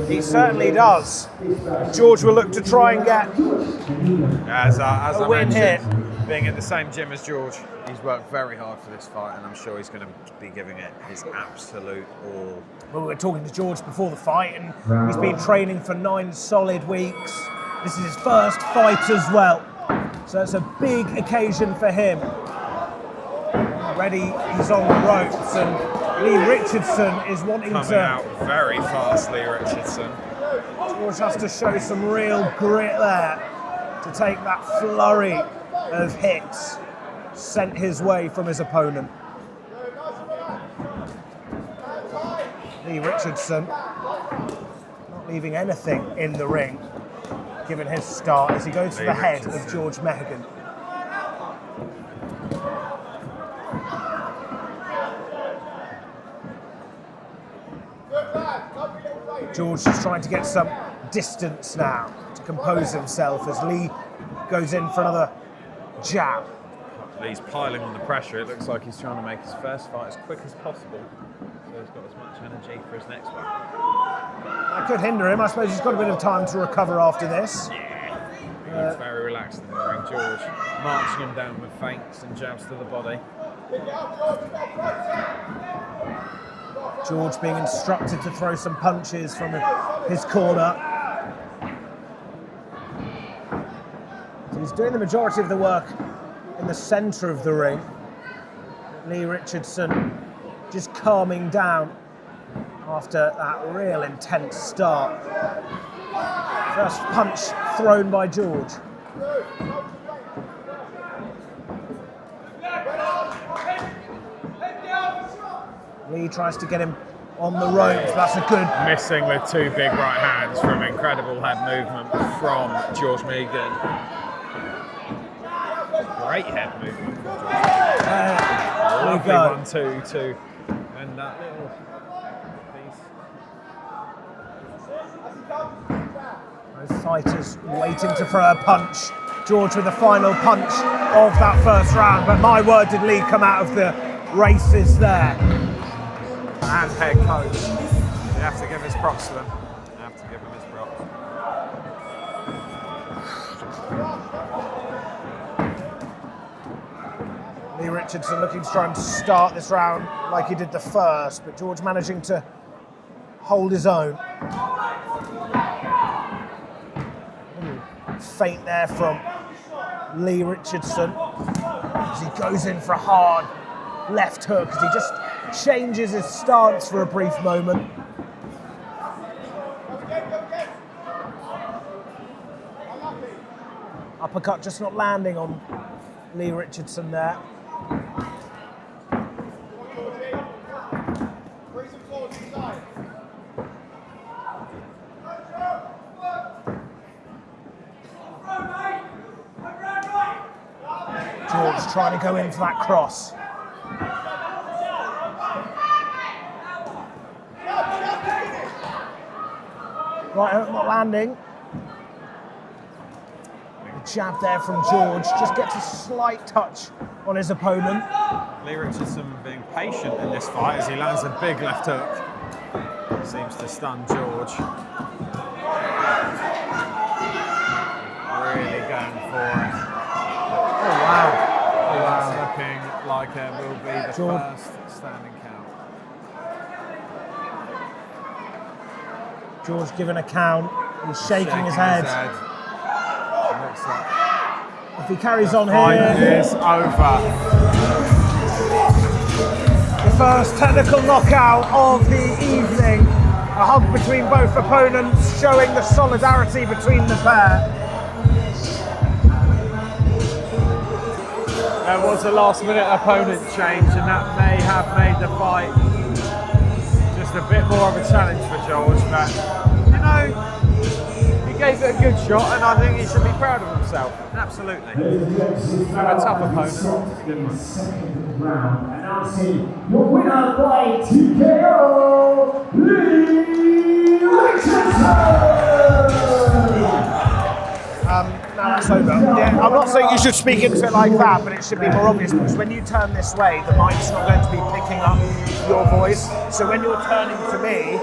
He certainly does. George will look to try and get As I win mentioned, being in the same gym as George, he's worked very hard for this fight, and I'm sure he's going to be giving it his absolute all. Well, we were talking to George before the fight, and he's been training for 9 solid weeks. This is his first fight as well, so it's a big occasion for him. Already he's on the ropes, and Lee Richardson is wanting Coming to... out very fast, Lee Richardson. George has to show some real grit there to take that flurry of hits sent his way from his opponent. Lee Richardson not leaving anything in the ring, given his start, as he goes to the head of George Mehegan. George is trying to get some distance now to compose himself as Lee goes in for another jab. Lee's piling on the pressure. It looks like he's trying to make his first fight as quick as possible, so he's got as much energy for his next one. That could hinder him. I suppose he's got a bit of time to recover after this. Yeah, he's very relaxed in the ring. George marching him down with feints and jabs to the body. George being instructed to throw some punches from his corner. So he's doing the majority of the work in the centre of the ring. Lee Richardson just calming down after that real intense start. First punch thrown by George. Lee tries to get him on the ropes. That's a good... Missing with 2 big right hands from incredible head movement from George Mehegan. Great head movement from George. Lovely 1-2-2. And that little piece. Both fighters waiting to throw a punch. George with the final punch of that first round. But my word, did Lee come out of the races there. And head coach. You have to give his props to them. You have to give him his props. Lee Richardson looking to try and start this round like he did the first, but George managing to hold his own. Feint there from Lee Richardson as he goes in for a hard left hook, as he just changes his stance for a brief moment. Uppercut just not landing on Lee Richardson there. George trying to go in for that cross. Right hook not landing. The jab there from George just gets a slight touch on his opponent. Lee Richardson being patient in this fight as he lands a big left hook. Seems to stun George. Really going for it. Oh wow. It's looking like it will be the first standing count. George giving a count. He's shaking his head. Looks like If he carries on fight here, is over. the first technical knockout of the evening. A hug between both opponents, showing the solidarity between the pair. There was a last-minute opponent change, and that may have made the fight just a bit more of a challenge for George, but you know, he gave it a good shot, and I think he should be proud of himself. Absolutely. With a tough opponent. Second round, announcing your winner by TKO, Lee Richardson. Now that's over. Yeah, I'm not saying you should speak into it like that, but it should be more obvious, because when you turn this way, the mic's not going to be picking up your voice. So when you're turning to me,